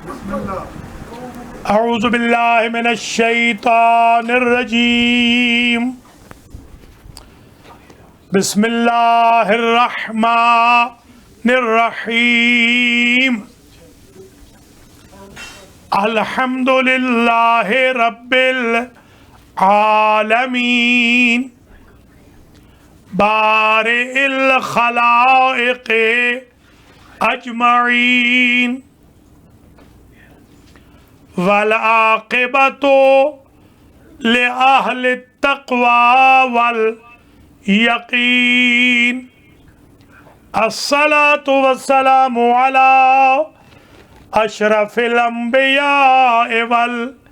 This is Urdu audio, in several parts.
اعوذ باللہ من الشیطان الرجیم بسم اللہ الرحمن الرحیم الحمد للہ رب العالمین بارئ الخلائق اجمعین والعاقبۃ لأہل التقوی والیقین الصلاۃ والسلام علی اشرف الانبیاء والمرسلین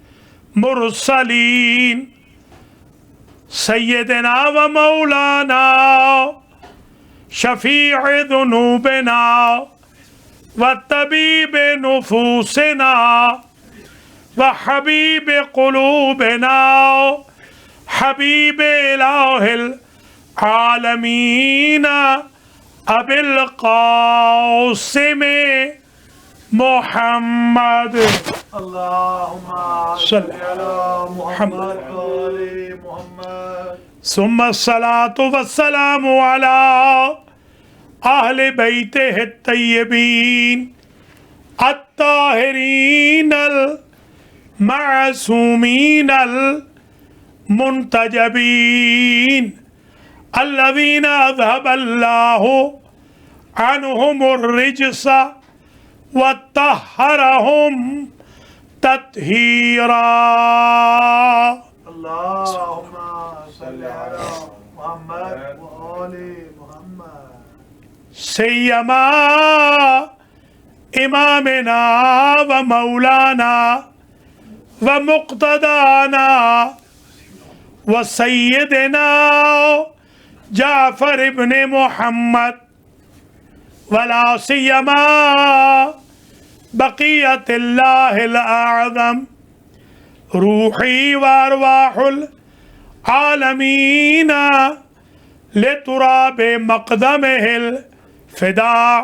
سیدنا و مولانا شفیع ذنوبنا وطبیب نفوسنا وحبیب قلوبنا حبیب الہ العالمین ابی القاسم محمد اللہم صلی علی محمد وآل محمد ثم الصلاة والسلام علی اہل بیتہ الطیبین الطاہرین المعصومین المنتجبین الذین اذهب اللہ عنہم الرجس وطہرہم تطہیرا اللہم صلی علی محمد وآل محمد سیما امامنا و مولانا و مقتدانا و سیدنا جعفر ابن محمد ولا سیما بقیت اللہ الاعظم روحی و ارواح العالمین لتراب مقدمہ الفداء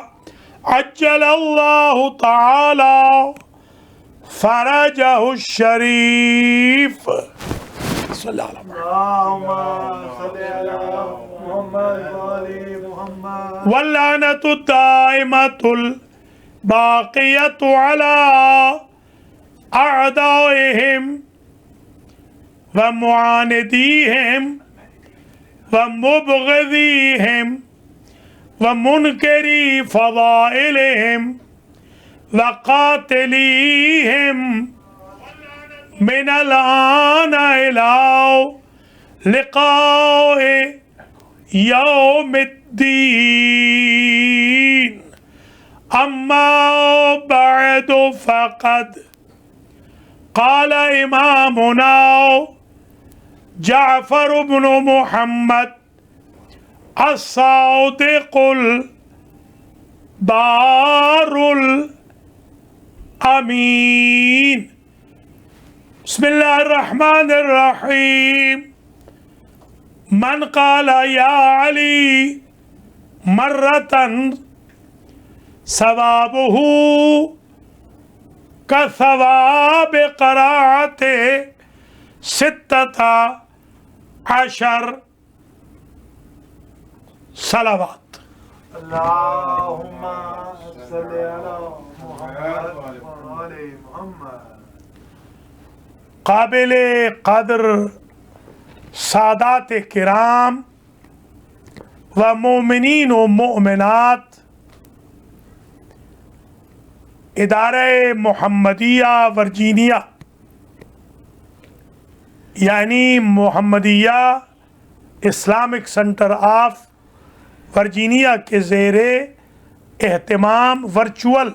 عجل اللہ تعالی فرجہ الشریف صلی اللہ علیہ وسلم اللہم صلی علی محمد وآل محمد واللعنة الدائمة الباقية على أعدائهم ومعانديهم ومبغضيهم ومنكري فضائلهم وقاتليهم من الآن إلى لقاء يوم الدين أما بعد فقد قال إمامنا جعفر بن محمد الصادق البار الأمين بسم الله الرحمن الرحيم من قال يا علي مرة ثوابه كثواب قراءة 16 صلوات اللہم صلی علی محمد وآل محمد قابل قدر سادات کرام و مومنین و مؤمنات، ادارہ محمدیہ ورجینیا یعنی محمدیہ اسلامک سینٹر آف ورجینیا کے زیر اہتمام ورچوئل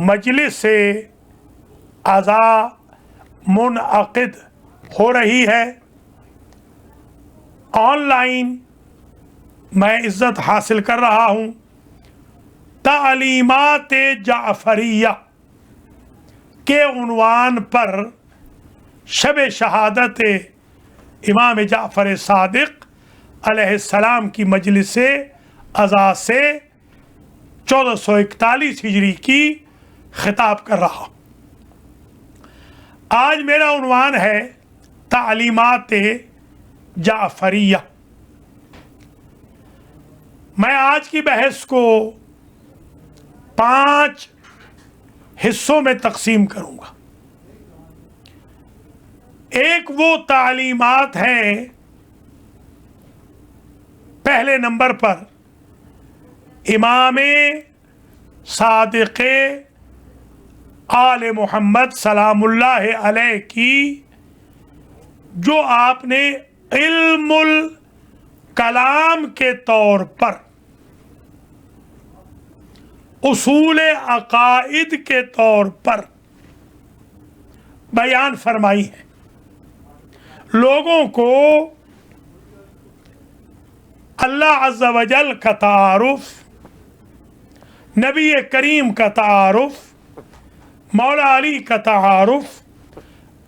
مجلس سے اعضاء منعقد ہو رہی ہے۔ آن لائن میں عزت حاصل کر رہا ہوں تعلیمات جعفریہ کے عنوان پر شب شہادت امام جعفر صادق علیہ السلام کی مجلس اعزاز سے 1441 ہجری کی خطاب کر رہا ہوں۔ آج میرا عنوان ہے تعلیمات جعفریہ۔ میں آج کی بحث کو 5 حصوں میں تقسیم کروں گا۔ ایک وہ تعلیمات ہیں، پہلے نمبر پر امام صادق آل محمد سلام اللہ علیہ کی، جو آپ نے علم الکلام کے طور پر، اصول عقائد کے طور پر بیان فرمائی ہے، لوگوں کو اللہ عز و جل کا تعارف، نبی کریم کا تعارف، مولا علی کا تعارف،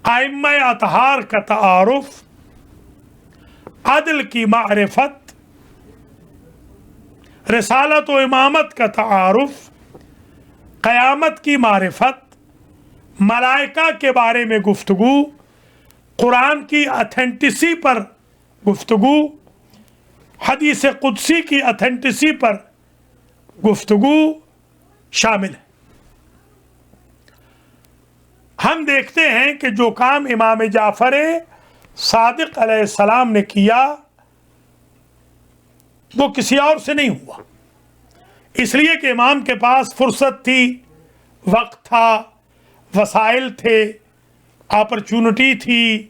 ائمہ اطہار کا تعارف، عدل کی معرفت، رسالت و امامت کا تعارف، قیامت کی معرفت، ملائکہ کے بارے میں گفتگو، قرآن کی اتھینٹسی پر گفتگو، حدیث قدسی کی اتھینٹسی پر گفتگو شامل ہے۔ ہم دیکھتے ہیں کہ جو کام امام جعفر صادق علیہ السلام نے کیا وہ کسی اور سے نہیں ہوا، اس لیے کہ امام کے پاس فرصت تھی، وقت تھا، وسائل تھے، اپرچونٹی تھی۔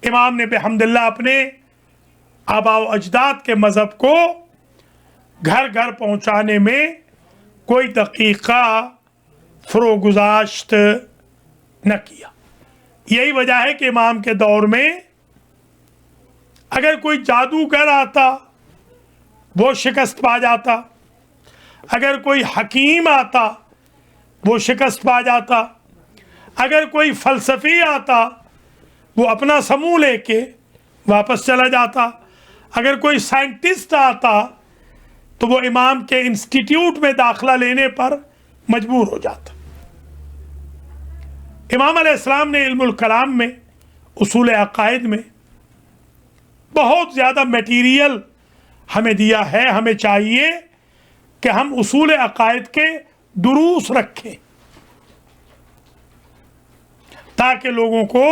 امام نے بحمداللہ اپنے آباء و اجداد کے مذہب کو گھر گھر پہنچانے میں کوئی دقیقہ فروگزاشت نہ کیا۔ یہی وجہ ہے کہ امام کے دور میں اگر کوئی جادوگر آتا وہ شکست پا جاتا، اگر کوئی حکیم آتا وہ شکست پا جاتا، اگر کوئی فلسفی آتا وہ اپنا سموں لے کے واپس چلا جاتا، اگر کوئی سائنٹسٹ آتا تو وہ امام کے انسٹیٹیوٹ میں داخلہ لینے پر مجبور ہو جاتا۔ امام علیہ السلام نے علم الکلام میں، اصول عقائد میں بہت زیادہ میٹیریل ہمیں دیا ہے۔ ہمیں چاہیے کہ ہم اصول عقائد کے دروس رکھیں تاکہ لوگوں کو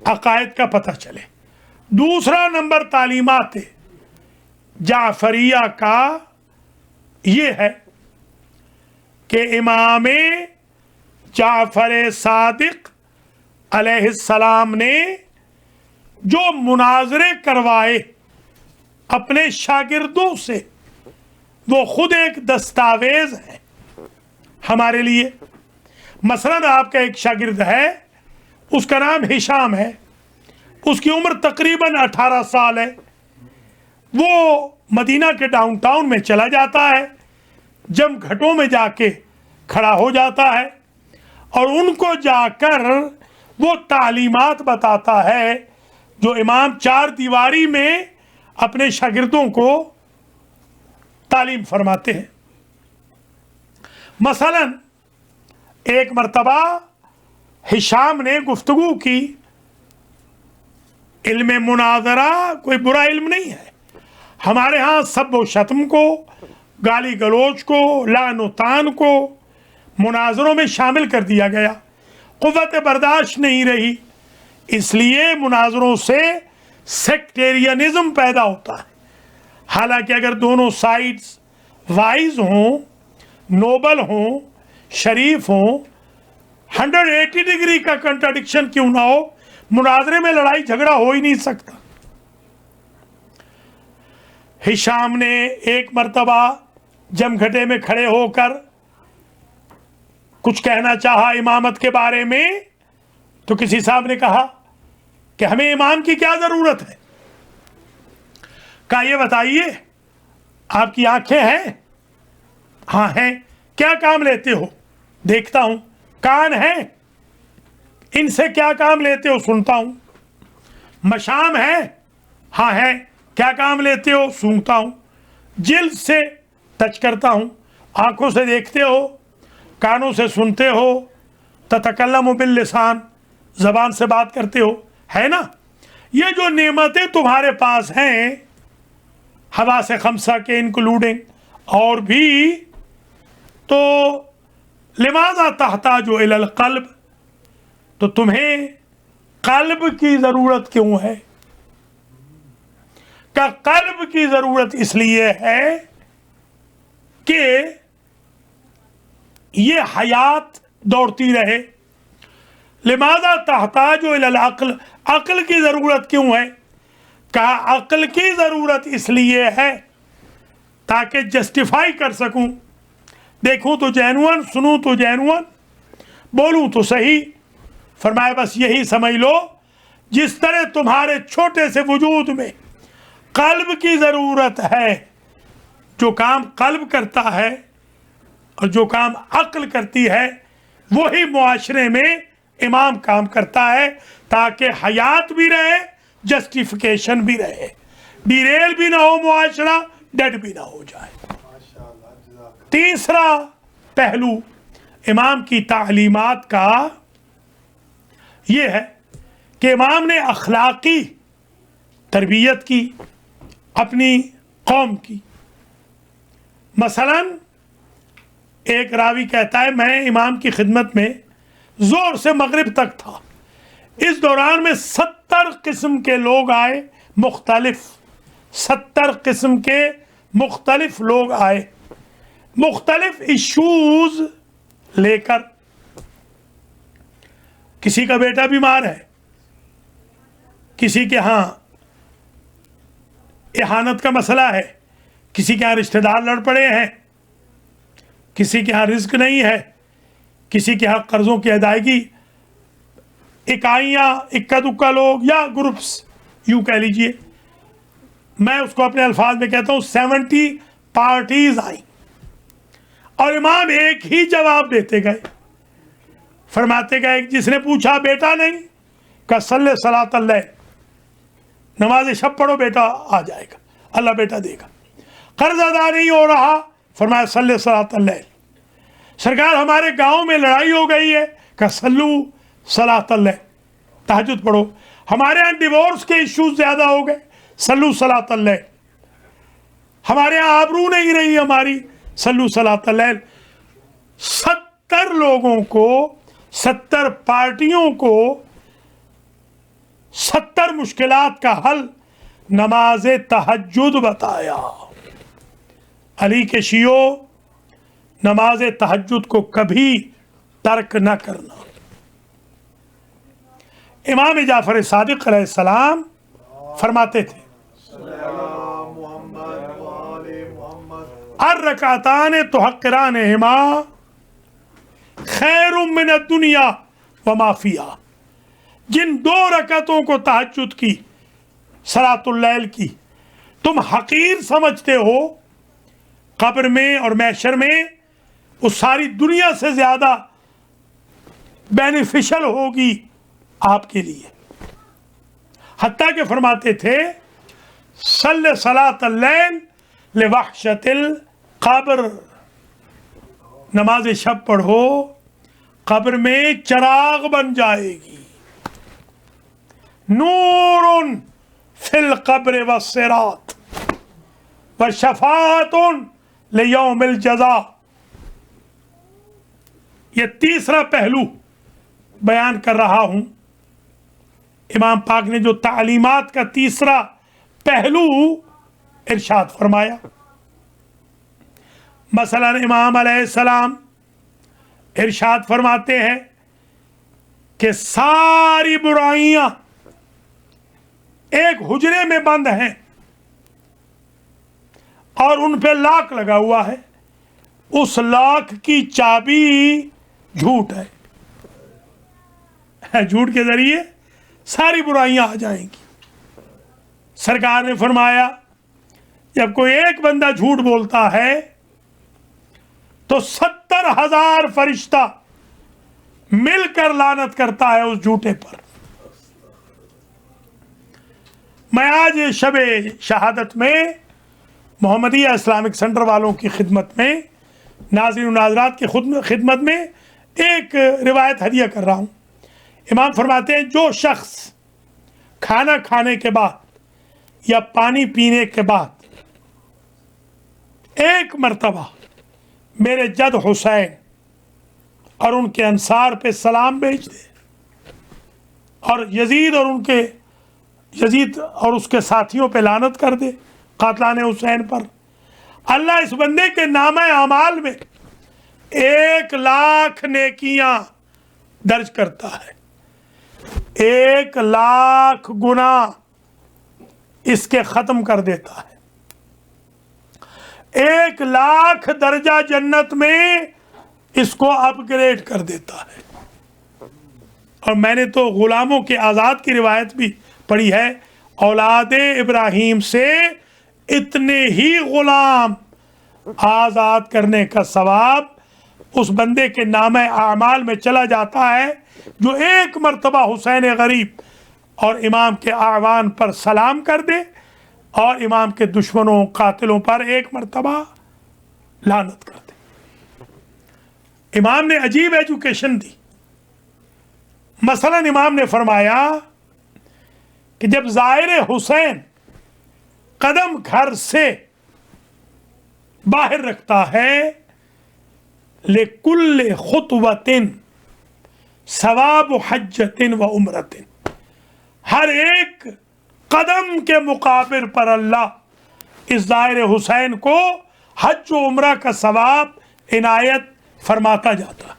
عقائد کا پتہ چلے۔ دوسرا نمبر تعلیمات جعفریہ کا یہ ہے کہ امام جعفر صادق علیہ السلام نے جو مناظرے کروائے اپنے شاگردوں سے، وہ خود ایک دستاویز ہے ہمارے لیے۔ مثلاً آپ کا ایک شاگرد ہے، اس کا نام ہشام ہے، اس کی عمر تقریباً 18 سال ہے، وہ مدینہ کے ڈاؤن ٹاؤن میں چلا جاتا ہے، جم گھٹوں میں جا کے کھڑا ہو جاتا ہے اور ان کو جا کر وہ تعلیمات بتاتا ہے جو امام 4 دیواری میں اپنے شاگردوں کو تعلیم فرماتے ہیں۔ مثلاً ایک مرتبہ ہشام نے گفتگو کی۔ علم مناظرہ کوئی برا علم نہیں ہے، ہمارے ہاں سب و شتم کو، گالی گلوچ کو، لعن و طعن کو مناظروں میں شامل کر دیا گیا۔ قوت برداشت نہیں رہی، اس لیے مناظروں سے سیکٹیرینزم پیدا ہوتا ہے۔ حالانکہ اگر دونوں سائڈز وائز ہوں، نوبل ہوں، شریف ہوں، 180 ڈگری کا کنٹراڈکشن کیوں نہ ہو، مناظرے میں لڑائی جھگڑا ہو ہی نہیں سکتا۔ ہشام نے ایک مرتبہ جم گھٹے میں کھڑے ہو کر کچھ کہنا چاہا امامت کے بارے میں، تو کسی صاحب نے کہا کہ ہمیں امام کی کیا ضرورت ہے؟ کہا یہ بتائیے آپ کی آنکھیں ہیں؟ ہاں ہیں۔ کیا کام لیتے ہو؟ دیکھتا ہوں۔ کان ہیں؟ ان سے کیا کام لیتے ہو؟ سنتا ہوں۔ مشام ہے؟ ہاں ہے۔ کیا کام لیتے ہو؟ سونگتا ہوں۔ جلد سے ٹچ کرتا ہوں۔ آنکھوں سے دیکھتے ہو؟ کانوں سے سنتے ہو، تتکلم باللسان، زبان سے بات کرتے ہو، ہے نا؟ یہ جو نعمتیں تمہارے پاس ہیں حواس خمسہ کے انکلوڈنگ اور بھی، تو لماذا تحتاج الی القلب، تو تمہیں قلب کی ضرورت کیوں ہے؟ کہ قلب کی ضرورت اس لیے ہے کہ یہ حیات دوڑتی رہے۔ لماذا تحتاج الی العقل، عقل کی ضرورت کیوں ہے؟ کہا عقل کی ضرورت اس لیے ہے تاکہ جسٹیفائی کر سکوں، دیکھوں تو جینون، سنوں تو جینون، بولوں تو صحیح۔ فرمایا بس یہی سمجھ لو، جس طرح تمہارے چھوٹے سے وجود میں قلب کی ضرورت ہے، جو کام قلب کرتا ہے اور جو کام عقل کرتی ہے وہی معاشرے میں امام کام کرتا ہے، تاکہ حیات بھی رہے، جسٹیفیکیشن بھی رہے، ڈیریل بھی نہ ہو معاشرہ، ڈیڈ بھی نہ ہو جائے۔ تیسرا پہلو امام کی تعلیمات کا یہ ہے کہ امام نے اخلاقی تربیت کی اپنی قوم کی۔ مثلا ایک راوی کہتا ہے میں امام کی خدمت میں زور سے مغرب تک تھا، اس دوران میں 70 قسم کے لوگ آئے، مختلف 70 قسم کے مختلف لوگ آئے، مختلف ایشوز لے کر۔ کسی کا بیٹا بیمار ہے، کسی کے ہاں احانت کا مسئلہ ہے، کسی کے ہاں رشتہ دار لڑ پڑے ہیں، کسی کے ہاں رزق نہیں ہے، کسی کے ہاں قرضوں کی ادائیگی، اکائیاں، اکا دکا لوگ یا گروپس یوں کہہ لیجئے، میں اس کو اپنے الفاظ میں کہتا ہوں 70 پارٹیز آئیں، اور امام ایک ہی جواب دیتے گئے، فرماتے گئے جس نے پوچھا بیٹا نہیں، کہ صلی صلاۃ اللہ، نماز شب پڑھو بیٹا آ جائے گا، اللہ بیٹا دے گا۔ قرض ادا نہیں ہو رہا، فرمایا صلی صلاۃ اللہ۔ سرکار ہمارے گاؤں میں لڑائی ہو گئی ہے، کہ صلو صلاۃ اللہ، تہجد پڑھو۔ ہمارے ہاں ڈیورس کے ایشوز زیادہ ہو گئے، صلو صلاۃ اللہ۔ ہمارے ہاں آبرو نہیں رہی ہماری، صلو صلاۃ اللہ۔ 70 لوگوں کو، 70 پارٹیوں کو 70 مشکلات کا حل نماز تہجد بتایا۔ علی کے شیعو، نماز تہجد کو کبھی ترک نہ کرنا۔ امام جعفر صادق علیہ السلام فرماتے تھے الرکعتان تحقرانہما خیر من الدنیا وما فیہا، جن 2 رکعتوں کو تہجد کی، صلاۃ اللیل کی، تم حقیر سمجھتے ہو، قبر میں اور محشر میں اس ساری دنیا سے زیادہ بینیفیشل ہوگی آپ کے لیے۔ حتیٰ کہ فرماتے تھے صلی صلاۃ اللیل لوحشۃ القبر، نماز شب پڑھو، قبر میں چراغ بن جائے گی، نور فی القبر والصراط وشفاعۃ لیوم الجزاء۔ یہ تیسرا پہلو بیان کر رہا ہوں، امام پاک نے جو تعلیمات کا تیسرا پہلو ارشاد فرمایا۔ مثلا امام علیہ السلام ارشاد فرماتے ہیں کہ ساری برائیاں ایک حجرے میں بند ہیں اور ان پہ لاک لگا ہوا ہے، اس لاک کی چابی جھوٹ ہے، جھوٹ کے ذریعے ساری برائیاں آ جائیں گی۔ سرکار نے فرمایا جب کوئی ایک بندہ جھوٹ بولتا ہے تو 70,000 فرشتہ مل کر لعنت کرتا ہے اس جھوٹے پر۔ میں آج شب شہادت میں محمدیہ اسلامک سینٹر والوں کی خدمت میں ناظرین و ناظرات کی خدمت میں ایک روایت ہدیہ کر رہا ہوں. امام فرماتے ہیں جو شخص کھانا کھانے کے بعد یا پانی پینے کے بعد ایک مرتبہ میرے جد حسین اور ان کے انصار پہ سلام بھیج دے اور یزید اور اس کے ساتھیوں پہ لعنت کر دے قاتلان حسین پر، اللہ اس بندے کے نامہ اعمال میں 1,00,000 نیکیاں درج کرتا ہے. 1,00,000 گناہ اس کے ختم کر دیتا ہے. 1,00,000 درجہ جنت میں اس کو اپ گریڈ کر دیتا ہے. اور میں نے تو غلاموں کے آزاد کی روایت بھی پڑھی ہے، اولاد ابراہیم سے اتنے ہی غلام آزاد کرنے کا ثواب اس بندے کے نامہ اعمال میں چلا جاتا ہے جو ایک مرتبہ حسین غریب اور امام کے اعوان پر سلام کر دے اور امام کے دشمنوں قاتلوں پر ایک مرتبہ لعنت کر دے. امام نے عجیب ایجوکیشن دی. مثلا امام نے فرمایا کہ جب زائر حسین قدم گھر سے باہر رکھتا ہے لِكُلِّ خُطْوَةٍ ثواب حجۃ و عمرۃ، ہر ایک قدم کے مقابل پر اللہ اس زائر حسین کو حج و عمرہ کا ثواب عنایت فرماتا جاتا ہے.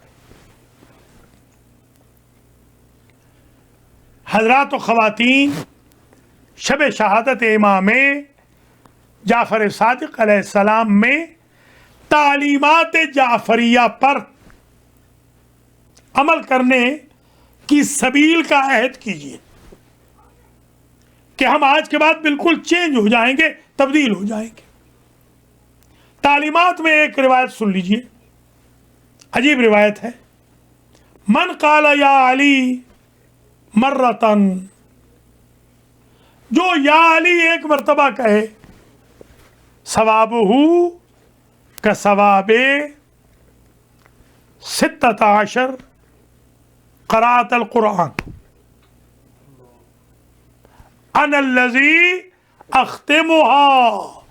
حضرات و خواتین، شب شہادت امام جعفر صادق علیہ السلام میں تعلیمات جعفریہ پر عمل کرنے کی سبیل کا عہد کیجیے کہ ہم آج کے بعد بالکل چینج ہو جائیں گے، تبدیل ہو جائیں گے. تعلیمات میں ایک روایت سن لیجیے، عجیب روایت ہے. من قال یا علی مرتن، جو یا علی ایک مرتبہ کہے ثوابہ کا ثواب 16 قراءت القرآن انا الذی اختمها،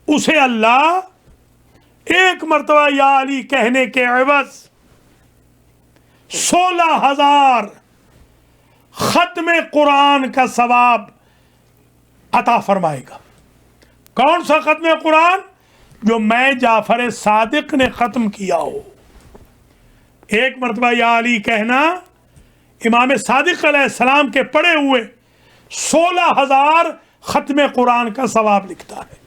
اسے اللہ ایک مرتبہ یا علی کہنے کے عوض 16,000 ختم قرآن کا ثواب عطا فرمائے گا. کون سا ختم قرآن؟ جو میں جعفر صادق نے ختم کیا ہو. ایک مرتبہ یا علی کہنا امام صادق علیہ السلام کے پڑھے ہوئے 16,000 ختم قرآن کا ثواب لکھتا ہے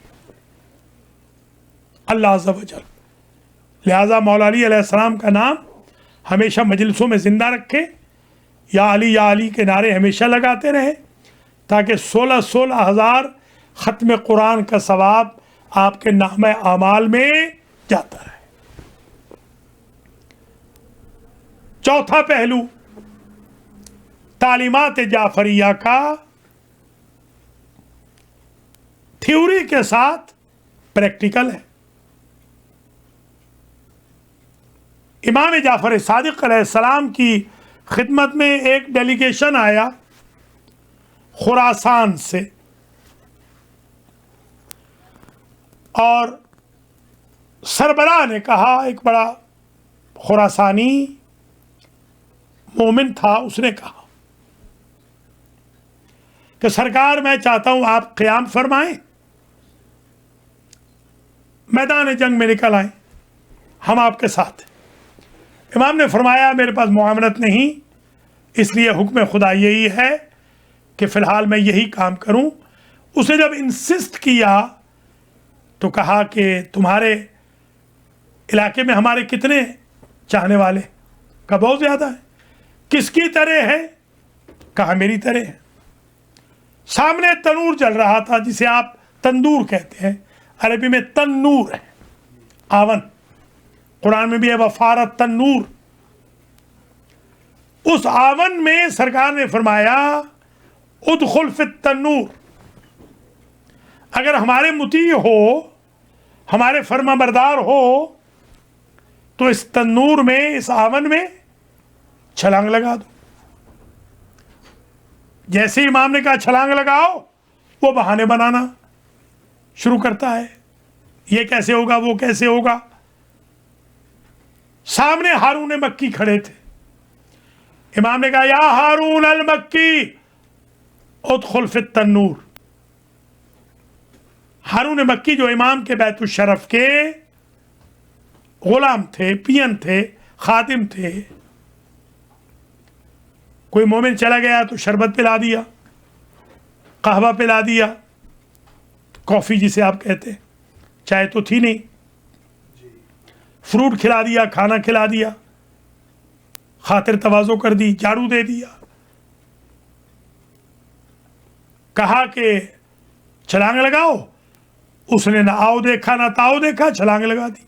اللہ عز و جل. لہذا مولا علی علیہ السلام کا نام ہمیشہ مجلسوں میں زندہ رکھے، یا علی کے نعرے ہمیشہ لگاتے رہے تاکہ 16,000 ختم قرآن کا ثواب آپ کے نامہ اعمال میں جاتا رہے. چوتھا پہلو تعلیمات جعفریہ کا تھیوری کے ساتھ پریکٹیکل ہے. امام جعفر صادق علیہ السلام کی خدمت میں ایک ڈیلیگیشن آیا خراسان سے، اور سربراہ نے کہا، ایک بڑا خراسانی مومن تھا، اس نے کہا کہ سرکار میں چاہتا ہوں آپ قیام فرمائیں، میدان جنگ میں نکل آئیں، ہم آپ کے ساتھ ہیں. امام نے فرمایا میرے پاس معاونت نہیں، اس لیے حکم خدا یہی ہے کہ فی الحال میں یہی کام کروں. اسے جب انسسٹ کیا تو کہا کہ تمہارے علاقے میں ہمارے کتنے چاہنے والے؟ کہا بہت زیادہ ہے. کس کی طرح ہے؟ کہا میری طرح ہے. سامنے تنور جل رہا تھا جسے آپ تندور کہتے ہیں، عربی میں تنور ہے، آون. قرآن میں بھی ہے وفارت تنور. اس آون میں سرکار نے فرمایا ادخل فی التنور، اگر ہمارے مطیع ہو ہمارے فرما بردار ہو تو اس تنور میں، اس آون میں چھلانگ لگا دو. جیسے امام نے کہا چھلانگ لگاؤ، وہ بہانے بنانا شروع کرتا ہے. یہ کیسے ہوگا، وہ کیسے ہوگا. سامنے ہارون مکی کھڑے تھے. امام نے کہا یا ہارون المکی ادخل فی التنور. ہارون مکی جو امام کے بیت الشرف کے غلام تھے، پین تھے، خادم تھے، کوئی مومن چلا گیا تو شربت پلا دیا، قہوہ پلا دیا، کافی جسے آپ کہتے ہیں، چائے تو تھی نہیں، فروٹ کھلا دیا، کھانا کھلا دیا، خاطر تواضع کر دی، جھاڑو دے دیا، کہا کہ چھلانگ لگاؤ. اس نے نہ آؤ دیکھا نہ تاؤ دیکھا، چھلانگ لگا دی.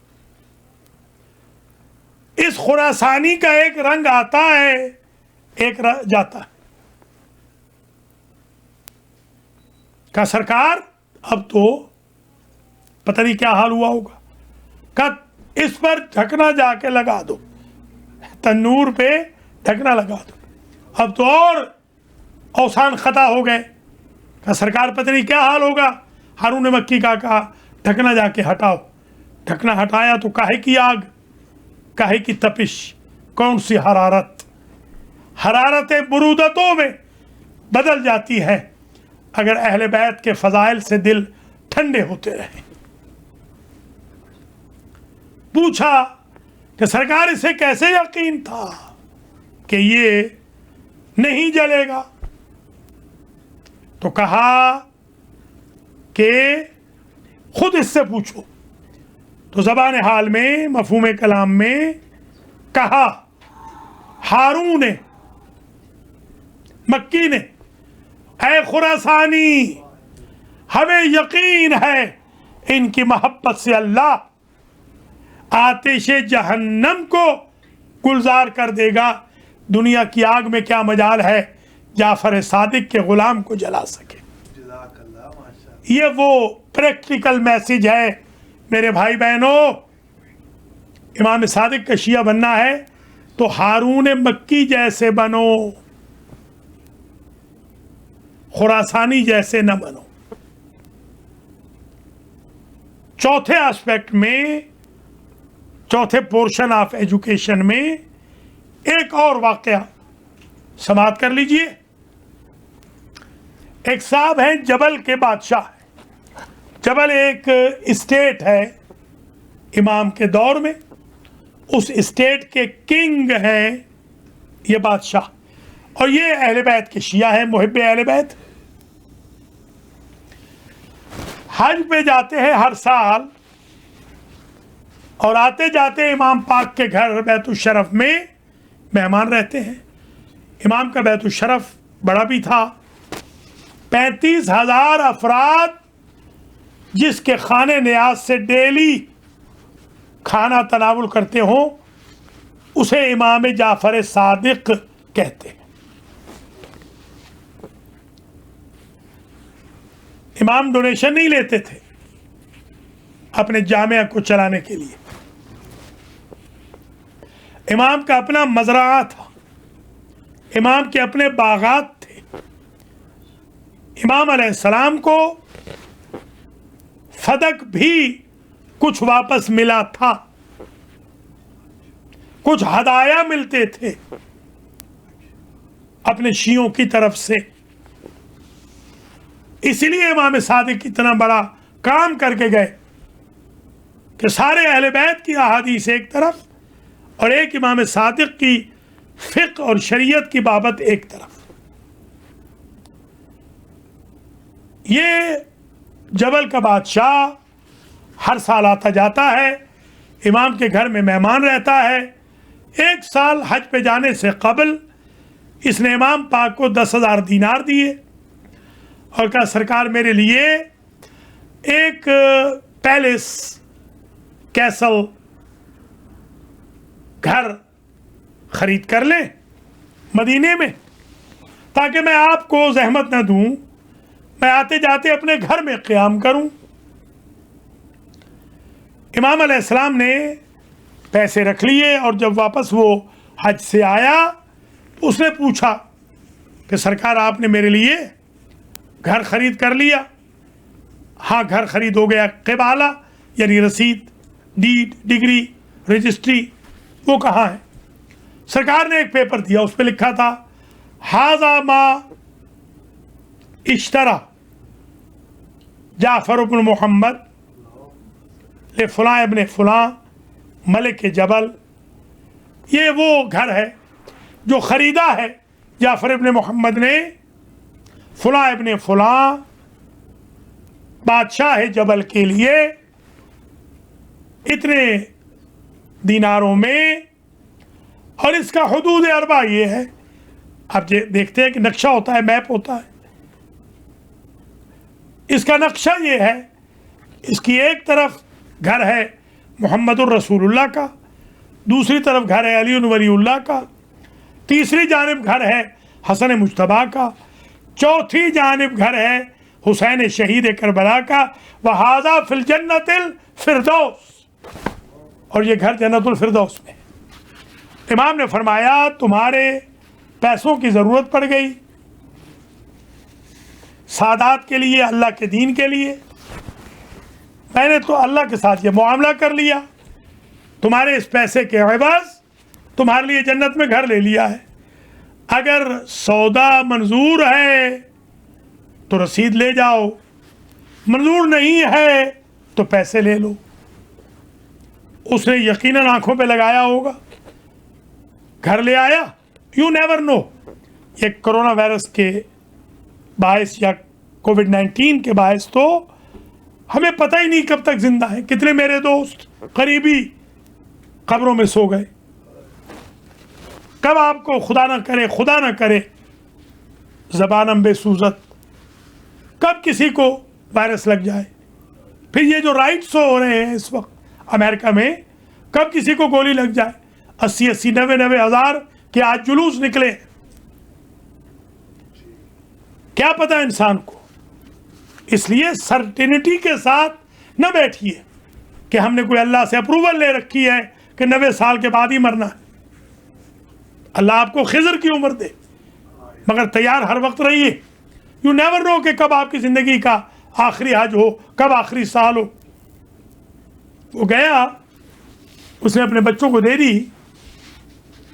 اس خراسانی کا ایک رنگ آتا ہے، ایک جاتا ہے. کہا سرکار اب تو پتہ نہیں کیا حال ہوا ہوگا. کہا اس پر ڈھکنا جا کے لگا دو، تنور پہ ڈھکنا لگا دو، اب تو اور اوسان خطا ہو گئے. کہا سرکار پتہ نہیں کیا حال ہوگا. ہارون مکی کا کہا ڈھکنا جا کے ہٹاؤ. ڈھکنا ہٹایا تو کاہے کی آگ، کاہے کی تپش، کون سی حرارت. حرارتیں برودتوں میں بدل جاتی ہے اگر اہل بیت کے فضائل سے دل ٹھنڈے ہوتے رہیں. پوچھا کہ سرکار اسے کیسے یقین تھا کہ یہ نہیں جلے گا. تو کہا کہ خود اس سے پوچھو. تو زبان حال میں، مفہوم کلام میں کہا ہارون مکی نے اے خراسانی ہمیں یقین ہے ان کی محبت سے اللہ آتش جہنم کو گلزار کر دے گا. دنیا کی آگ میں کیا مجال ہے جعفر صادق کے غلام کو جلا سکے. جزاک اللہ، ماشاءاللہ. یہ وہ پریکٹیکل میسج ہے میرے بھائی بہنوں. امام صادق کا شیعہ بننا ہے تو ہارون مکی جیسے بنو، خراسانی جیسے نہ بنو. چوتھے آسپیکٹ میں، چوتھے پورشن آف ایجوکیشن میں ایک اور واقعہ سماعت کر لیجئے. ایک صاحب ہیں جبل کے بادشاہ. جبل ایک اسٹیٹ ہے امام کے دور میں. اس اسٹیٹ کے کنگ ہیں یہ بادشاہ، اور یہ اہل بیت کے شیعہ ہیں، محب اہل بیت. حج پہ جاتے ہیں ہر سال، اور آتے جاتے امام پاک کے گھر بیت الشرف میں مہمان رہتے ہیں. امام کا بیت الشرف بڑا بھی تھا، 35,000 افراد جس کے خانے نیاز سے ڈیلی کھانا تناول کرتے ہوں اسے امام جعفر صادق کہتے ہیں. امام ڈونیشن نہیں لیتے تھے اپنے جامعہ کو چلانے کے لیے. امام کا اپنا مزرعہ تھا، امام کے اپنے باغات تھے. امام علیہ السلام کو فدق بھی کچھ واپس ملا تھا، کچھ ہدایا ملتے تھے اپنے شیعوں کی طرف سے. اسی لیے امام صادق اتنا بڑا کام کر کے گئے کہ سارے اہل بیت کی احادیث ایک طرف اور ایک امام صادق کی فقہ اور شریعت کی بابت ایک طرف. یہ جبل کا بادشاہ ہر سال آتا جاتا ہے، امام کے گھر میں مہمان رہتا ہے. ایک سال حج پہ جانے سے قبل اس نے امام پاک کو 10,000 دینار دیے اور کہا سرکار میرے لیے ایک پیلس، کیسل، گھر خرید کر لیں مدینے میں تاکہ میں آپ کو زحمت نہ دوں، میں آتے جاتے اپنے گھر میں قیام کروں. امام علیہ السلام نے پیسے رکھ لیے اور جب واپس وہ حج سے آیا اس نے پوچھا کہ سرکار آپ نے میرے لیے گھر خرید کر لیا؟ ہاں گھر خرید ہو گیا. قبالہ یعنی رسید، ڈیڈ، ڈگری، رجسٹری وہ کہاں ہے؟ سرکار نے ایک پیپر دیا، اس پہ لکھا تھا ھذا ما اشترى جعفر بن محمد لفلاں ابن فلاں ملک جبل. یہ وہ گھر ہے جو خریدا ہے جعفر ابن محمد نے فلاں ابن فلاں بادشاہ جبل کے لیے اتنے دیناروں میں، اور اس کا حدود اربع یہ ہے. آپ دیکھتے ہیں کہ نقشہ ہوتا ہے، میپ ہوتا ہے. اس کا نقشہ یہ ہے، اس کی ایک طرف گھر ہے محمد الرسول اللہ کا، دوسری طرف گھر ہے علی ولی اللہ کا، تیسری جانب گھر ہے حسن مجتبیٰ کا، چوتھی جانب گھر ہے حسین شہید کربلا کا. وَهَذَا فِي الْجَنَّةِ الْفِرْدَوْسِ، اور یہ گھر جنت الفردوس میں. امام نے فرمایا تمہارے پیسوں کی ضرورت پڑ گئی سادات کے لیے، اللہ کے دین کے لیے، میں نے تو اللہ کے ساتھ یہ معاملہ کر لیا، تمہارے اس پیسے کے عوض تمہارے لیے جنت میں گھر لے لیا ہے. اگر سودا منظور ہے تو رسید لے جاؤ، منظور نہیں ہے تو پیسے لے لو. اس نے یقیناً آنکھوں پہ لگایا ہوگا، گھر لے آیا. یو نیور نو، یہ کرونا وائرس کے باعث یا کووڈ-19 کے باعث تو ہمیں پتہ ہی نہیں کب تک زندہ ہیں. کتنے میرے دوست قریبی قبروں میں سو گئے. کب آپ کو خدا نہ کرے زبانم بے سوزت، کب کسی کو وائرس لگ جائے. پھر یہ جو رائٹس ہو رہے ہیں اس وقت امریکہ میں، کب کسی کو گولی لگ جائے. 80 90 ہزار کے آج جلوس نکلے، کیا پتا انسان کو. اس لیے سرٹینٹی کے ساتھ نہ بیٹھیے کہ ہم نے کوئی اللہ سے اپروول لے رکھی ہے کہ 90 سال کے بعد ہی مرنا ہے. اللہ آپ کو خضر کی عمر دے، مگر تیار ہر وقت رہیے. یو نیور نو کہ کب آپ کی زندگی کا آخری حج ہو، کب آخری سال ہو. وہ گیا، اس نے اپنے بچوں کو دے دی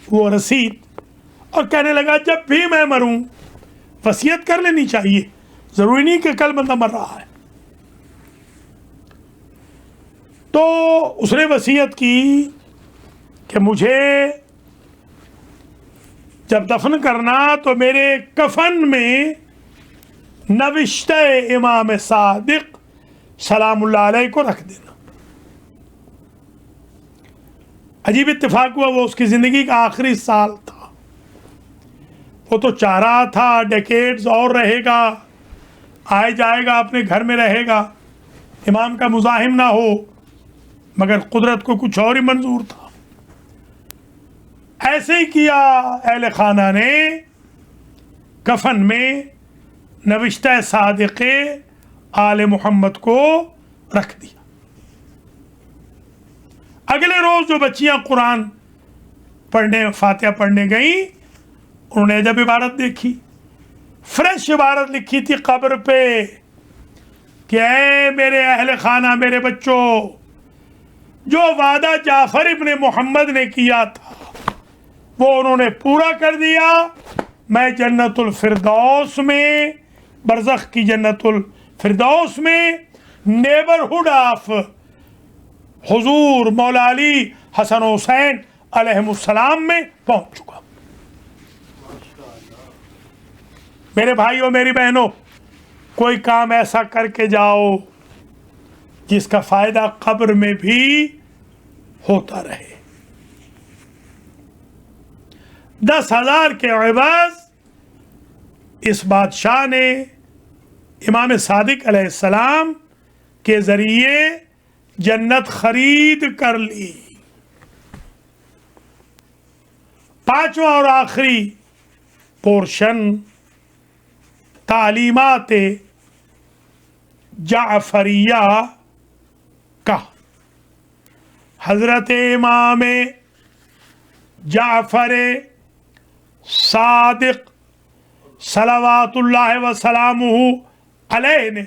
وہ رسید اور کہنے لگا جب بھی میں مروں وصیت کر لینی چاہیے، ضروری نہیں کہ کل بندہ مر رہا ہے. تو اس نے وصیت کی کہ مجھے جب دفن کرنا تو میرے کفن میں نوشتہ امام صادق سلام اللہ علیہ کو رکھ دینا. عجیب اتفاق ہوا، وہ اس کی زندگی کا آخری سال تھا. وہ تو چاہ رہا تھا ڈیکیڈز اور رہے گا، آئے جائے گا، اپنے گھر میں رہے گا، امام کا مزاحم نہ ہو، مگر قدرت کو کچھ اور ہی منظور تھا. ایسے ہی کیا اہل خانہ نے، کفن میں نوشتہ صادق آل محمد کو رکھ دیا. اگلے روز جو بچیاں قرآن پڑھنے، فاتحہ پڑھنے گئیں، انہوں نے جب عبارت دیکھی، فریش عبارت لکھی تھی قبر پہ کہ اے میرے اہل خانہ، میرے بچوں، جو وعدہ جعفر ابن محمد نے کیا تھا وہ انہوں نے پورا کر دیا. میں جنت الفردوس میں، برزخ کی جنت الفردوس میں، نیبرہڈ آف حضور مولا علی حسن حسین علیہ السلام میں پہنچ چکا. میرے بھائیوں، میری بہنوں، کوئی کام ایسا کر کے جاؤ جس کا فائدہ قبر میں بھی ہوتا رہے. 10,000 کے عوض اس بادشاہ نے امام صادق علیہ السلام کے ذریعے جنت خرید کر لی. پانچواں اور آخری پورشن تعلیمات جعفریہ کا. حضرت امام جعفر صادق صلوات اللہ وسلامہ علیہ نے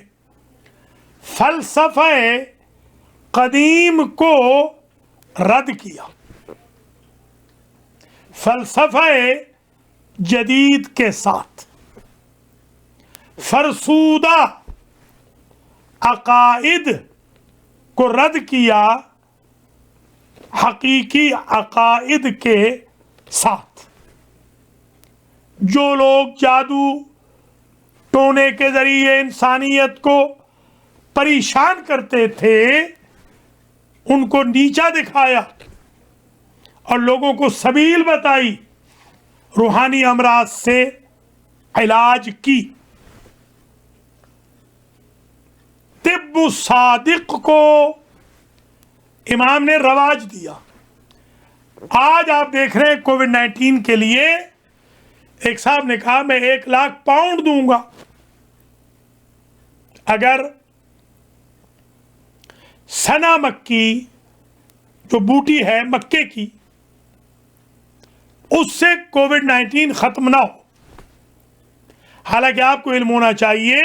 فلسفہ قدیم کو رد کیا، فلسفہ جدید کے ساتھ فرسودہ عقائد کو رد کیا حقیقی عقائد کے ساتھ۔ جو لوگ جادو ٹونے کے ذریعے انسانیت کو پریشان کرتے تھے ان کو نیچا دکھایا اور لوگوں کو سبیل بتائی، روحانی امراض سے علاج کی۔ طب صادق کو امام نے رواج دیا۔ آج آپ دیکھ رہے ہیں کووڈ-19 کے لیے ایک صاحب نے کہا میں 1,00,000 پاؤنڈ دوں گا اگر سنا مکی جو بوٹی ہے مکے کی اس سے کووڈ-19 ختم نہ ہو۔ حالانکہ آپ کو علم ہونا چاہیے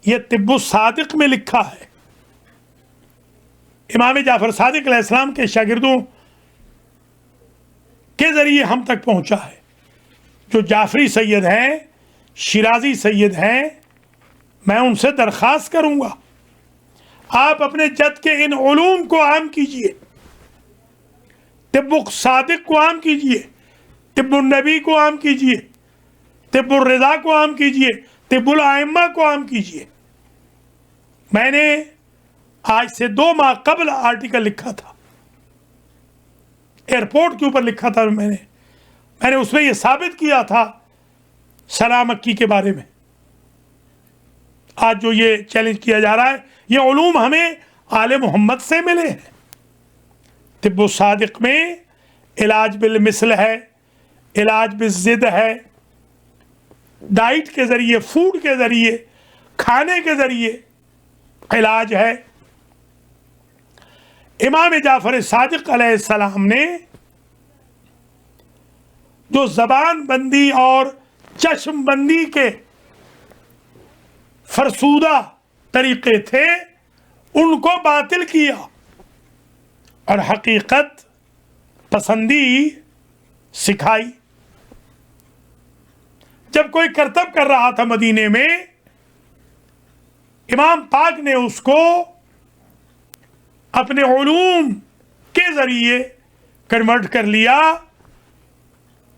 یہ طب صادق میں لکھا ہے، امام جعفر صادق علیہ السلام کے شاگردوں کے ذریعے ہم تک پہنچا ہے۔ جو جعفری سید ہیں، شیرازی سید ہیں، میں ان سے درخواست کروں گا آپ اپنے جد کے ان علوم کو عام کیجئے، طب صادق کو عام کیجئے، طب النبی کو عام کیجئے، طب الرضا کو عام کیجئے، طب الائمہ کو عام کیجئے۔ میں نے آج سے 2 ماہ قبل آرٹیکل لکھا تھا، ایئرپورٹ کے اوپر لکھا تھا، میں نے اس میں یہ ثابت کیا تھا سنا مکی کے بارے میں۔ آج جو یہ چیلنج کیا جا رہا ہے یہ علوم ہمیں آل محمد سے ملے ہیں۔ طب صادق میں علاج بالمثل ہے، علاج بالضد ہے، ڈائٹ کے ذریعے، فوڈ کے ذریعے، کھانے کے ذریعے علاج ہے۔ امام جعفر صادق علیہ السلام نے جو زبان بندی اور چشم بندی کے فرسودہ طریقے تھے ان کو باطل کیا اور حقیقت پسندی سکھائی۔ جب کوئی کرتب کر رہا تھا مدینے میں، امام پاک نے اس کو اپنے علوم کے ذریعے کنورٹ کر لیا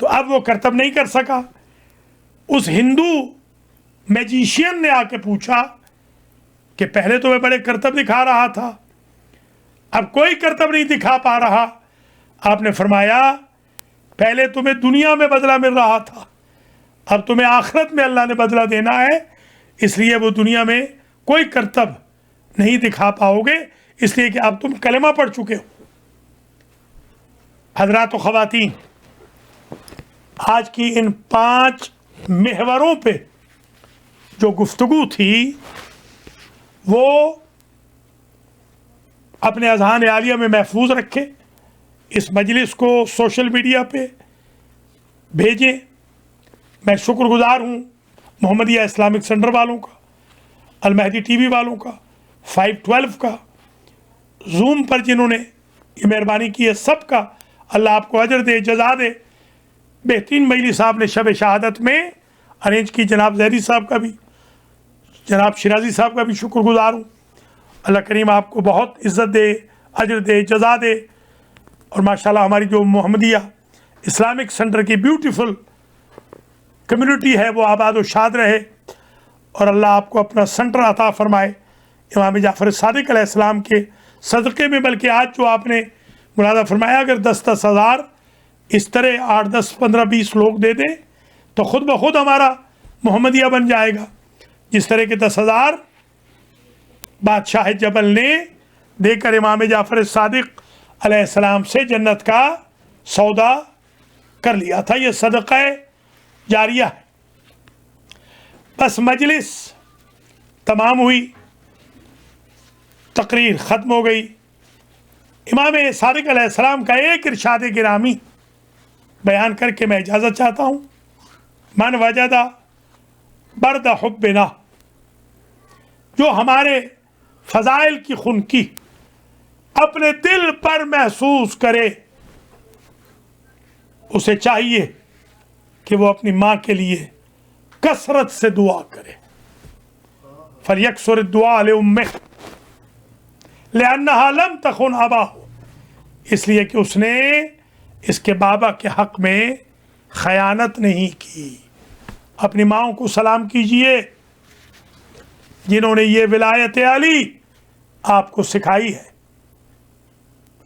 تو اب وہ کرتب نہیں کر سکا۔ اس ہندو میجیشین نے آ کے پوچھا کہ پہلے تو میں بڑے کرتب دکھا رہا تھا، اب کوئی کرتب نہیں دکھا پا رہا۔ آپ نے فرمایا پہلے تمہیں دنیا میں بدلہ مل رہا تھا، اب تمہیں آخرت میں اللہ نے بدلہ دینا ہے، اس لیے وہ دنیا میں کوئی کرتب نہیں دکھا پاؤ گے، اس لیے کہ اب تم کلمہ پڑھ چکے ہو۔ حضرات و خواتین، آج کی ان 5 محوروں پہ جو گفتگو تھی وہ اپنے اذہان عالیہ میں محفوظ رکھیں، اس مجلس کو سوشل میڈیا پہ بھیجیں۔ میں شکر گزار ہوں محمدیہ اسلامک سینٹر والوں کا، المہدی ٹی وی والوں کا، 512 کا، زوم پر جنہوں نے یہ مہربانی کی ہے، سب کا اللہ آپ کو اجر دے، جزا دے۔ بہترین مجلس صاحب نے شب شہادت میں ارینج کی، جناب زہری صاحب کا بھی، جناب شیرازی صاحب کا بھی شکر گزار ہوں۔ اللہ کریم آپ کو بہت عزت دے، اجر دے، جزا دے، اور ماشاءاللہ ہماری جو محمدیہ اسلامک سینٹر کی بیوٹیفل کمیونٹی ہے وہ آباد و شاد رہے، اور اللہ آپ کو اپنا سینٹر عطا فرمائے امام جعفر صادق علیہ السلام کے صدقے میں۔ بلکہ آج جو آپ نے ملاحظہ فرمایا، اگر 10-10 ہزار اس طرح 8, 10, 15, 20 لوگ دے دیں تو خود بخود ہمارا محمدیہ بن جائے گا، جس طرح کے 10,000 بادشاہ جبل نے دے کر امام جعفر صادق علیہ السلام سے جنت کا سودا کر لیا تھا۔ یہ صدقہ جاریہ ہے۔ بس مجلس تمام ہوئی، تقریر ختم ہو گئی، امام صادق علیہ السلام کا ایک ارشاد گرامی بیان کر کے میں اجازت چاہتا ہوں. من وجدہ برد حبنا، جو ہمارے فضائل کی خنکی اپنے دل پر محسوس کرے، اسے چاہیے کہ وہ اپنی ماں کے لیے کثرت سے دعا کرے. فَلْيَكْثُرِ الدُّعَاءَ لِأُمِّهِ لِأَنَّهَا لَمْ تَخُنْ أَبَاهُ، اس لیے کہ اس نے اس کے بابا کے حق میں خیانت نہیں کی. اپنی ماؤں کو سلام کیجئے جنہوں نے یہ ولایت علی آپ کو سکھائی ہے.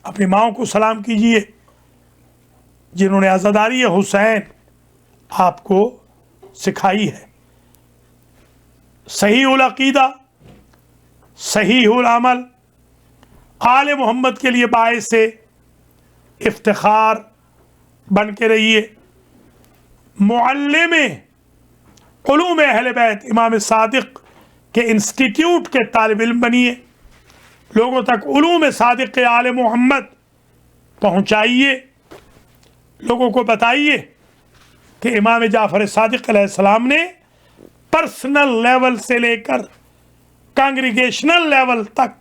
اپنی ماؤں کو سلام کیجئے جنہوں نے عزاداری حسین آپ کو سکھائی ہے. صحیح العقیدہ، صحیح العمل، آل محمد کے لیے باعث افتخار بن کے رہیے. معلم علوم اہل بیت امام صادق کے انسٹیٹیوٹ کے طالب علم بنیے. لوگوں تک علوم صادق آل محمد پہنچائیے. لوگوں کو بتائیے کہ امام جعفر صادق علیہ السلام نے پرسنل لیول سے لے کر کانگریگیشنل لیول تک،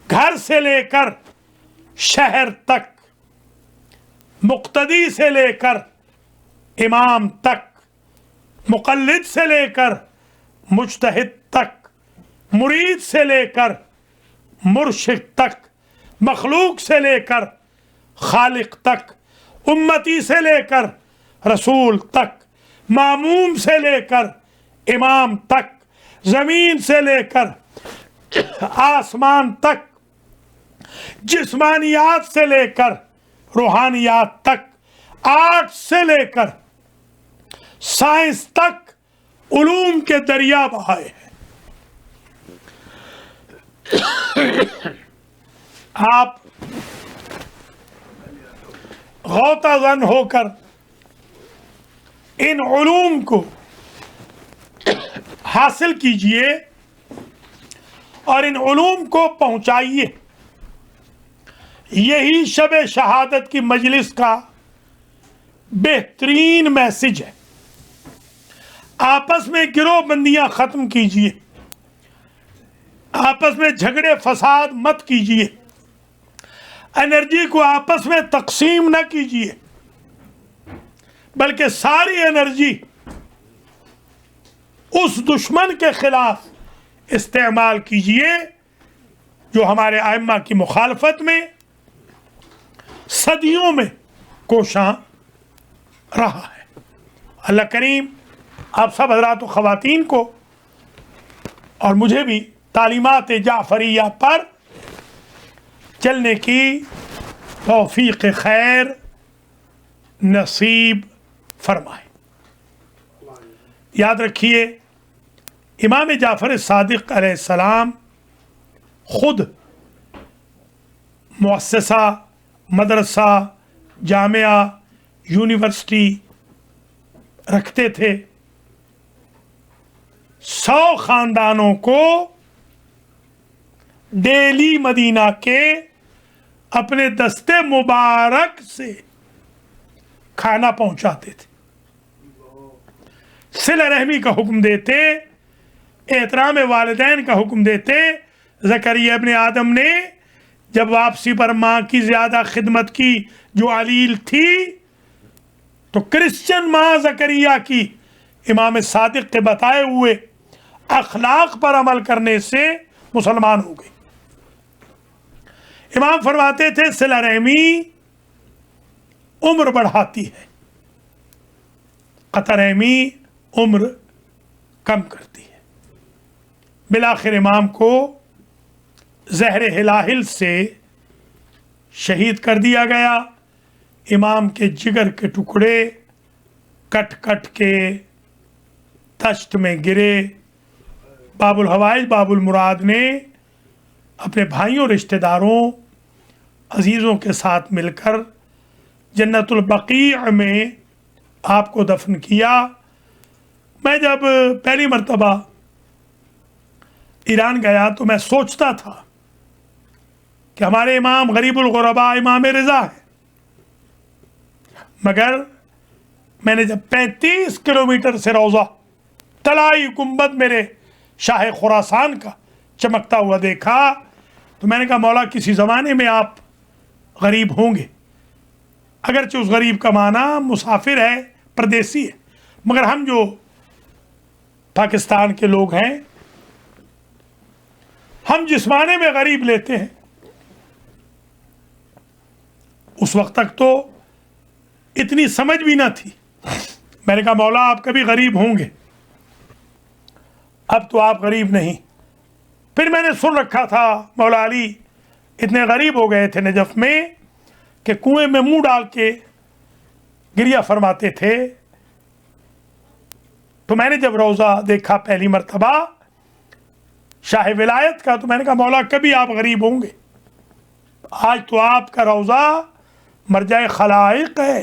گھر سے لے کر شہر تک، مقتدی سے لے کر امام تک، مقلد سے لے کر مجتہد تک، مرید سے لے کر مرشد تک، مخلوق سے لے کر خالق تک، امتی سے لے کر رسول تک، ماموم سے لے کر امام تک، زمین سے لے کر آسمان تک، جسمانیات سے لے کر روحانیات تک، آرٹ سے لے کر سائنس تک علوم کے دریا بہائے ہیں. آپ غوطہ زن ہو کر ان علوم کو حاصل کیجئے اور ان علوم کو پہنچائیے. یہی شب شہادت کی مجلس کا بہترین میسج ہے. آپس میں گروہ بندیاں ختم کیجئے، آپس میں جھگڑے فساد مت کیجئے، انرجی کو آپس میں تقسیم نہ کیجئے، بلکہ ساری انرجی اس دشمن کے خلاف استعمال کیجئے جو ہمارے ائمہ کی مخالفت میں صدیوں میں کوشاں رہا ہے. اللہ کریم آپ سب حضرات و خواتین کو اور مجھے بھی تعلیمات جعفریہ پر چلنے کی توفیق خیر نصیب فرمائے. یاد رکھیے امام جعفر صادق علیہ السلام خود مؤسسہ، مدرسہ، جامعہ، یونیورسٹی رکھتے تھے. 100 خاندانوں کو ڈیلی مدینہ کے اپنے دستے مبارک سے کھانا پہنچاتے تھے. صلہ رحمی کا حکم دیتے، احترام والدین کا حکم دیتے. زکریا ابن آدم نے جب واپسی پر ماں کی زیادہ خدمت کی جو علیل تھی، تو کرسچن ماں زکریا کی امام صادق کے بتائے ہوئے اخلاق پر عمل کرنے سے مسلمان ہو گئی. امام فرماتے تھے صلہ رحمی عمر بڑھاتی ہے، قطع رحمی عمر کم کرتی ہے. بالآخر امام کو زہر ہلاہل سے شہید کر دیا گیا. امام کے جگر کے ٹکڑے کٹ کٹ کے تشت میں گرے. باب الحوائج باب المراد نے اپنے بھائیوں، رشتہ داروں، عزیزوں کے ساتھ مل کر جنت البقیع میں آپ کو دفن کیا. میں جب پہلی مرتبہ ایران گیا تو میں سوچتا تھا کہ ہمارے امام غریب الغرباء امام رضا ہے، مگر میں نے جب 35 کلومیٹر سے روضہ طلائی گنبد میرے شاہ خراسان کا چمکتا ہوا دیکھا تو میں نے کہا مولا کسی زمانے میں آپ غریب ہوں گے، اگرچہ اس غریب کا معنی مسافر ہے، پردیسی ہے، مگر ہم جو پاکستان کے لوگ ہیں ہم جس معنی میں غریب لیتے ہیں اس وقت تک تو اتنی سمجھ بھی نہ تھی۔ میں نے کہا مولا آپ کبھی غریب ہوں گے، اب تو آپ غریب نہیں۔ پھر میں نے سن رکھا تھا مولا علی اتنے غریب ہو گئے تھے نجف میں کہ کنویں میں منہ ڈال کے گریہ فرماتے تھے۔ تو میں نے جب روضہ دیکھا پہلی مرتبہ شاہ ولایت کا تو میں نے کہا مولا کبھی آپ غریب ہوں گے، آج تو آپ کا روضہ مرجع خلائق ہے۔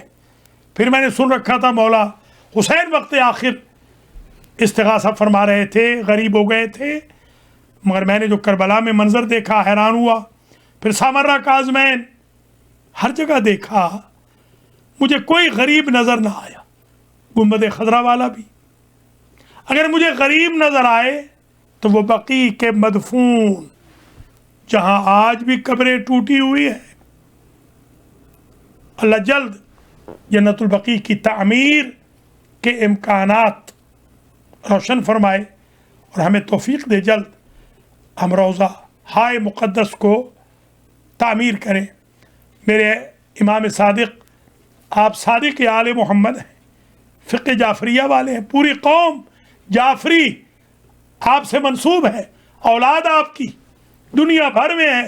پھر میں نے سن رکھا تھا مولا حسین وقت آخر استغاثہ فرما رہے تھے، غریب ہو گئے تھے، مگر میں نے جو کربلا میں منظر دیکھا حیران ہوا۔ پھر سامرہ کاظمین ہر جگہ دیکھا، مجھے کوئی غریب نظر نہ آیا، گنبد خضرا والا بھی۔ اگر مجھے غریب نظر آئے تو وہ بقیع کے مدفون جہاں آج بھی قبریں ٹوٹی ہوئی ہیں، اللہ جلد جنت البقیع کی تعمیر کے امکانات روشن فرمائے اور ہمیں توفیق دے جلد ہم روضہ ہائے مقدس کو تعمیر کریں۔ میرے امام صادق، آپ صادق آل محمد ہیں، فقہ جعفریہ والے ہیں، پوری قوم جعفری آپ سے منسوب ہے، اولاد آپ کی دنیا بھر میں ہے،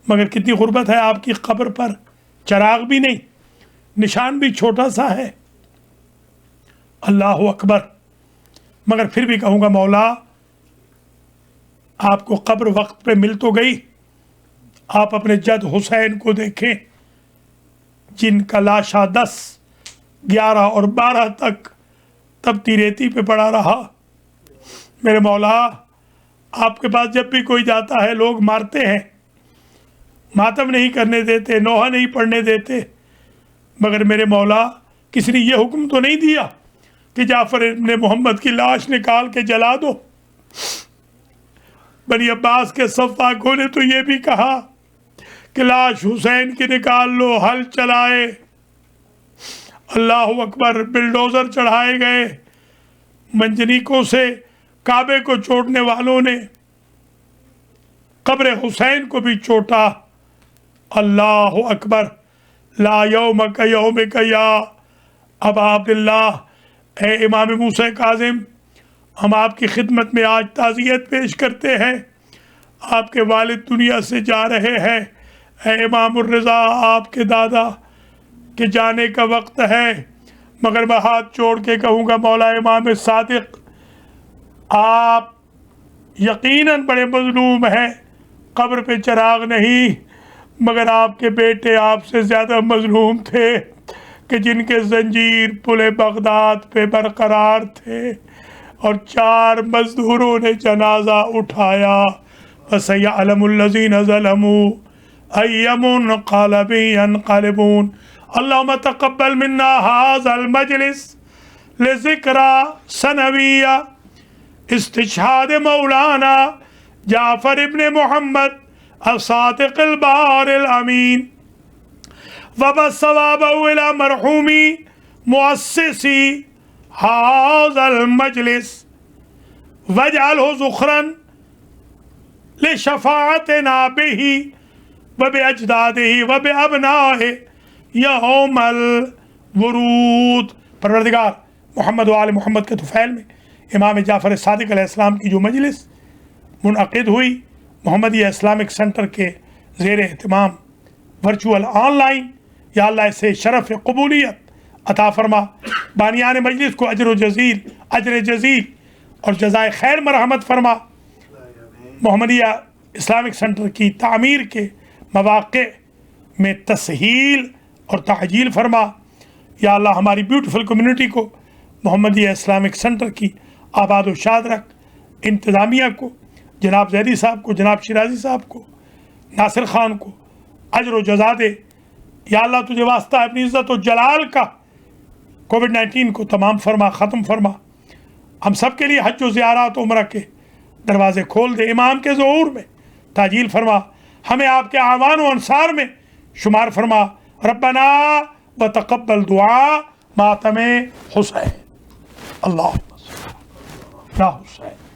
مگر کتنی غربت ہے آپ کی قبر پر، چراغ بھی نہیں، نشان بھی چھوٹا سا ہے۔ اللہ اکبر۔ مگر پھر بھی کہوں گا مولا آپ کو قبر وقت پہ مل تو گئی، آپ اپنے جد حسین کو دیکھیں جن کا لاشا 10، 11 اور 12 تک تبتی ریتی پہ پڑا رہا۔ میرے مولا آپ کے پاس جب بھی کوئی جاتا ہے لوگ مارتے ہیں، ماتم نہیں کرنے دیتے، نوحہ نہیں پڑھنے دیتے، مگر میرے مولا کسی نے یہ حکم تو نہیں دیا کہ جعفر ابن محمد کی لاش نکال کے جلا دو۔ بنی عباس کے سفاکوں نے تو یہ بھی کہا کہ لاش حسین کی نکال لو، ہل چلائے، اللہ اکبر، بلڈوزر چڑھائے گئے، منجنیکوں سے کعبے کو چوٹنے والوں نے قبر حسین کو بھی چوٹا۔ اللہ اکبر۔ لا یومک یومک یا ابا عبداللہ، اے امام موسیٰ کاظم، ہم آپ کی خدمت میں آج تعزیت پیش کرتے ہیں، آپ کے والد دنیا سے جا رہے ہیں۔ اے امام الرضا، آپ کے دادا کے جانے کا وقت ہے، مگر میں ہاتھ جوڑ کے کہوں گا مولا امام صادق، آپ یقیناً بڑے مظلوم ہیں، قبر پہ چراغ نہیں، مگر آپ کے بیٹے آپ سے زیادہ مظلوم تھے کہ جن کے زنجیر پل بغداد پہ برقرار تھے اور 4 مزدوروں نے جنازہ اٹھایا۔ وَسَيَعْلَمُ الَّذِينَ ظَلَمُوا أَيَّ مُنْقَلَبٍ يَنْقَلِبُونَ۔ اللهم تقبل منا هذا المجلس لذكرى سنوية استشهاد مولانا جعفر ابن محمد الصادق البار الأمين، وبالثواب إلى مرحوم مؤسسي هذا المجلس، واجعله ذخرا لشفاعتنا به وبأجداده وبأبنائه یوم الورود۔ پروردگار محمد و آل محمد کے طفیل میں امام جعفر صادق علیہ السلام کی جو مجلس منعقد ہوئی محمدیہ اسلامک سینٹر کے زیر اہتمام ورچوئل آن لائن، یا اللہ اسے شرف قبولیت عطا فرما، بانیان مجلس کو اجر جزیل اور جزائے خیر مرحمت فرما، محمدیہ اسلامک سینٹر کی تعمیر کے مواقع میں تسہیل اور تعجیل فرما، یا اللہ ہماری بیوٹیفل کمیونٹی کو، محمدیہ اسلامک سینٹر کی آباد و شاد رکھ، انتظامیہ کو، جناب زیدی صاحب کو، جناب شیرازی صاحب کو، ناصر خان کو اجر و جزا دے یا اللہ تجھے واسطہ ہے اپنی عزت و جلال کا کووڈ-19 کو تمام فرما، ختم فرما. ہم سب کے لیے حج و زیارات عمرہ کے دروازے کھول دے. امام کے ظہور میں تاجیل فرما. ہمیں آپ کے اعوان و انصار میں شمار فرما. ربنا وتقبل دعا ماتم حسین. اللہ یا حسین.